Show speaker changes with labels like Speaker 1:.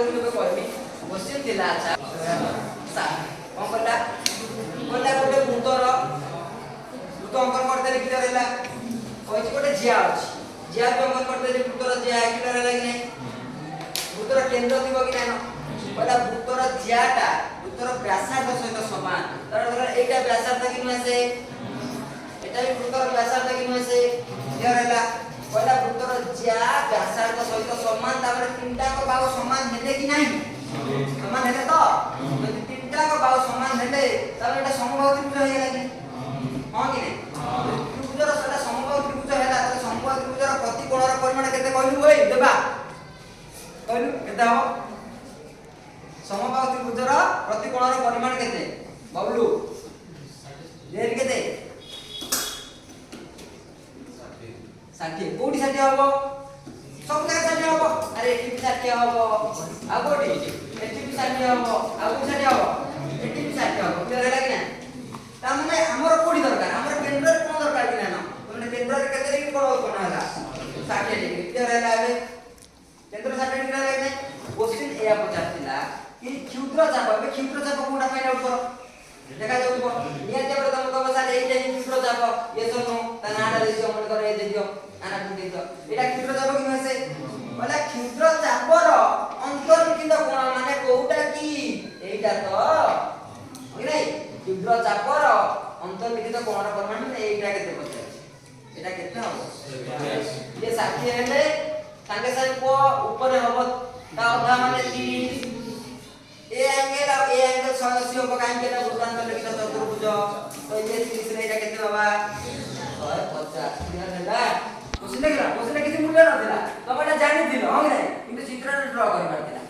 Speaker 1: को जो कहबी क्वेश्चन थिला अच्छा सा कोन करला बोला गोटे भूतर भूत अंकन करते क्लियर हैला कोइ गोटे जिया अछि जिया को अंकन करते भूतर जिया क्लियर हैला कि नै भूतर केंद्र दिबो कि नै बोला भूतर जियाटा भूतर व्यासार्ध सहित समान तर एटा व्यासार्ध कि नै से एटा भी भूतर व्यासार्ध कि नै से क्लियर हैला बोला भूतर जिया व्यासार्ध सहित समान तापर तीनटा को बाहु समान हेले कि नै समान हेले तो यदि तीनटा को बाहु समान हेले तब एटा समबाहु त्रिभुज हो गेला कि हां कि नै त्रिभुजर सेटा समबाहु त्रिभुज हैला त समबाहु त्रिभुजर प्रति कोणर परिमाण केते कहलु ओइ देबा कहलु केते हो समबाहु त्रिभुजर प्रति कोणर परिमाण केते बबलू देर केते 60 कोडी 60 हबो सब जगह 60 हबो अरे एठी 60 हबो आ कोडी एठी 60 हबो आ कोडी 60 हबो एठी 60 हबो क्लियर हैला कि ना ता माने हमर कोडी दरकार हमर केंद्र कोन दरकार कि ना माने केंद्र रे केते डिग्री कोन कोन हैला 60 डिग्री क्लियर हैला बे केंद्र 60 डिग्री हैला कि नै क्वेश्चन एया पचारतिला कि क्षुद्र चाप कोडा फाइंड आउट करो देखा जाउबो नियत पर तुम कहो सारे एटा क्षुद्र चाप ये तो नो ता नाडा देइयो मन करे दे दियो आना दे दियो एटा क्षुद्र चाप कि नसे बोला क्षुद्र चापर अंतर्निहित कोण माने कोउटा की एटा तो कि नै क्षुद्र चापर अंतर्निहित कोणर परिमाण एटा केते पचार एटा केते हबो ये 60 हेले संगे संगे को ऊपर हबो ता अधा माने 30 ए एंगल 180 को काई केना वृत्तांत लिखित चतुर्भुज तो ये 30 रे एटा केते बाबा 150 क्लियर हैला क्वेश्चन किसी मूल्य नथिला तब एटा जानि दिलो हम नै किंतु चित्र ड्रा करि पारथिला